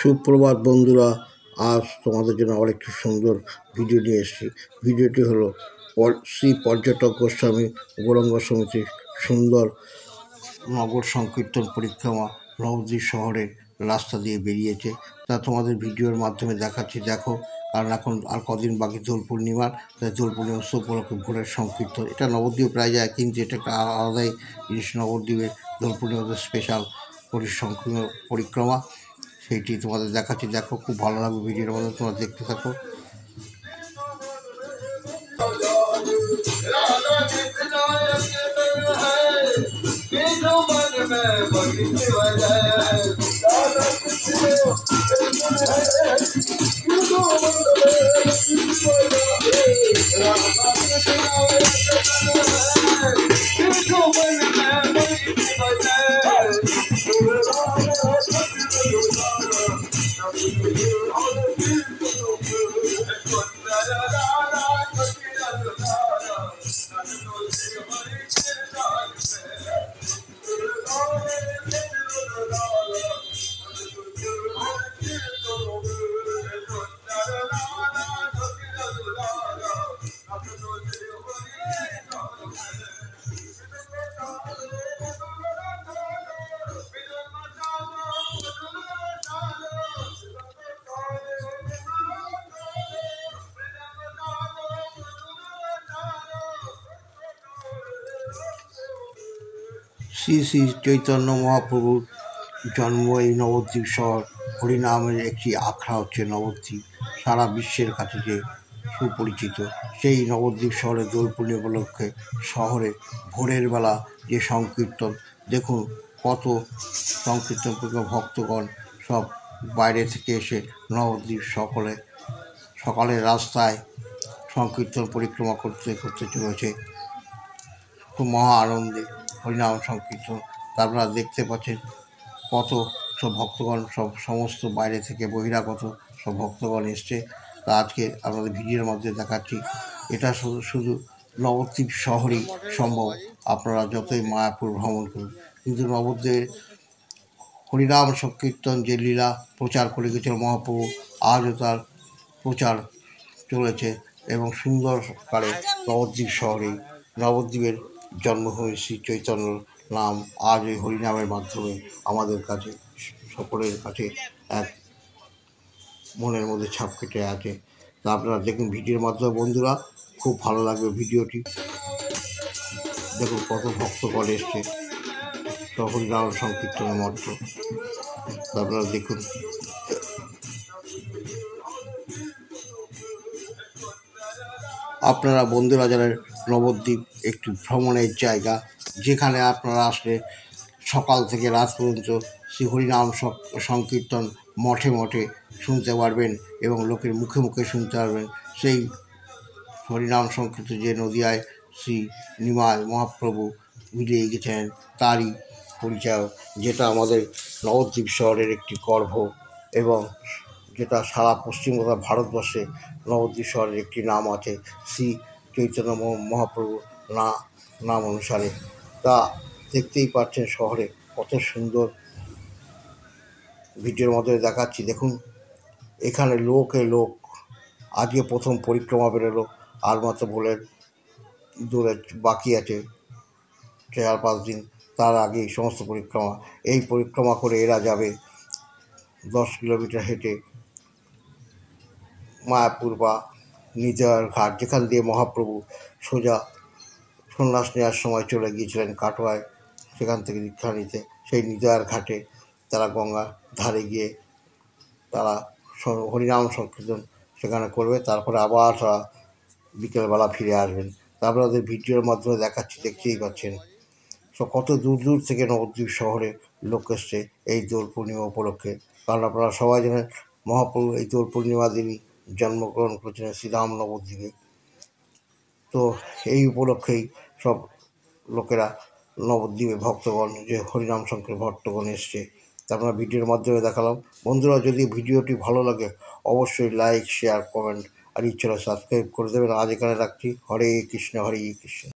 সুপ্রভাত বন্ধুরা, আজ তোমাদের জন্য আবার একটি সুন্দর ভিডিও নিয়ে এসেছি। ভিডিওটি হলো শ্রী পর্যটক গোস্বামী গৌরাঙ্গ সমিতির সুন্দর নগর সংকীর্তন পরিক্রমা নবদ্বীপ শহরের রাস্তা দিয়ে বেরিয়েছে। তা তোমাদের ভিডিওর মাধ্যমে দেখাচ্ছি, দেখো। কারণ এখন আর কদিন বাকি দোল পূর্ণিমার, তাই দোল পূর্ণিমা উৎসব উপলক্ষে ভোরের সংকীর্তন। এটা নবদ্বীপ প্রায় যায়, কিন্তু এটা একটা আলাদাই জিনিস। নবদ্বীপের দোল পূর্ণিমাতে স্পেশাল পরিক্রমা, সেইটি তোমাদের দেখাচ্ছি, দেখো। খুব ভালো লাগবে ভিডিওর মধ্যে, তোমরা দেখতে থাকো। শ্রী শ্রী চৈতন্য মহাপ্রভুর জন্ম এই নবদ্বীপ শহর। হরিনামের একটি আখড়া হচ্ছে নবদ্বীপ, সারা বিশ্বের কাছে যে সুপরিচিত। সেই নবদ্বীপ শহরে দোল পূর্ণিমা উপলক্ষে শহরে ভোরের বেলা যে সংকীর্তন, দেখুন কত সংকীর্তন ভক্তগণ সব বাইরে থেকে এসে নবদ্বীপ সকালের রাস্তায় সংকীর্তন পরিক্রমা করতে চলেছে। খুব মহা আনন্দে হরিনাম সংকীর্তন। আপনারা দেখতে পাচ্ছেন কত সব ভক্তগণ, সমস্ত বাইরে থেকে বহিরাগত সব ভক্তগণ এসছে। তা আজকে আপনাদের ভিডিওর মধ্যে দেখাচ্ছি। এটা শুধু নবদ্বীপ শহরই সম্ভব, আপনারা যতই মায়াপুর ভ্রমণ করুন। কিন্তু নবদ্বীপের হরিনাম সংকীর্তন যে লীলা প্রচার করে গেছিল মহাপ্রভু, আজও তার প্রচার চলেছে এবং সুন্দরকারে নবদ্বীপ শহরেই। নবদ্বীপের জন্মভূমি শ্রী চৈতন্য নাম আজ এই হরিনামের মাধ্যমে আমাদের কাছে, সকলের কাছে এক মনের মধ্যে ছাপ কেটে আছে। তা আপনারা দেখুন ভিডিওর মাধ্যমে বন্ধুরা, খুব ভালো লাগবে ভিডিওটি। দেখুন কত ভক্তগণ এসছে সব হরিনাম সংকীর্তনের মধ্যে, আপনারা দেখুন। আপনারা বন্ধুরা জানেন নবদ্বীপ একটি ভ্রমণের জায়গা, যেখানে আপনারা আসলে সকাল থেকে রাত পর্যন্ত শ্রী হরিনাম সংকীর্তন মঠে মঠে শুনতে পারবেন এবং লোকের মুখে মুখে শুনতে পারবেন। সেই হরিনাম সংকীর্তন যে নদিয়ায় শ্রী নিমাই মহাপ্রভু মিলিয়ে গেছেন, তারই পরিচয়, যেটা আমাদের নবদ্বীপ শহরের একটি গর্ব এবং যেটা সারা পশ্চিম ভারতবর্ষে নবদ্বীপ শহরের একটি নাম আছে শ্রী চৈতন্য মহাপ্রভু নাম অনুসারে। তা দেখতেই পাচ্ছেন শহরে কত সুন্দর, ভিডিওর মধ্যে দেখাচ্ছি, দেখুন। এখানে লোক আজকে প্রথম পরিক্রমা বেরোলো, আর মাত্র বলে দূরে বাকি আছে 4-5 দিন, তার আগে এই সমস্ত পরিক্রমা করে এরা যাবে 10 কিলোমিটার হেঁটে মায়াপুর বা নিদয়ার ঘাট, যেখান দিয়ে মহাপ্রভু সোজা সন্ন্যাস নেওয়ার সময় চলে গিয়েছিলেন কাটোয়ায়, সেখান থেকে দীক্ষা নিতে। সেই নিদয়ার ঘাটে তারা গঙ্গার ধারে গিয়ে তারা হরিনাম সংকীর্তন সেখানে করবে, তারপরে আবার তারা বিকেলবেলা ফিরে আসবেন। তারপরে ওদের ভিডিওর মাধ্যমে দেখাচ্ছি, দেখতেই পাচ্ছেন কত দূর থেকে নবদ্বীপ শহরে লোক এসছে এই দোল পূর্ণিমা উপলক্ষে। কারণ আপনারা সবাই জানেন মহাপ্রভু এই দোল পূর্ণিমা দিনই জন্মগ্রহণ করেছিলেন শ্রীরাম নবদ্বীপে। তো এই উপলক্ষেই সব লোকেরা নবদ্বীপে ভক্তগণ যে হরিনাম সংকীর্তন ভক্তগণ এসছে, তা আপনারা ভিডিওর মাধ্যমে দেখালাম। বন্ধুরা, যদি ভিডিওটি ভালো লাগে অবশ্যই লাইক, শেয়ার, কমেন্ট আর ইচ্ছা সাবস্ক্রাইব করে দেবেন। আজ এখানে রাখছি। হরে কৃষ্ণ, হরে কৃষ্ণ।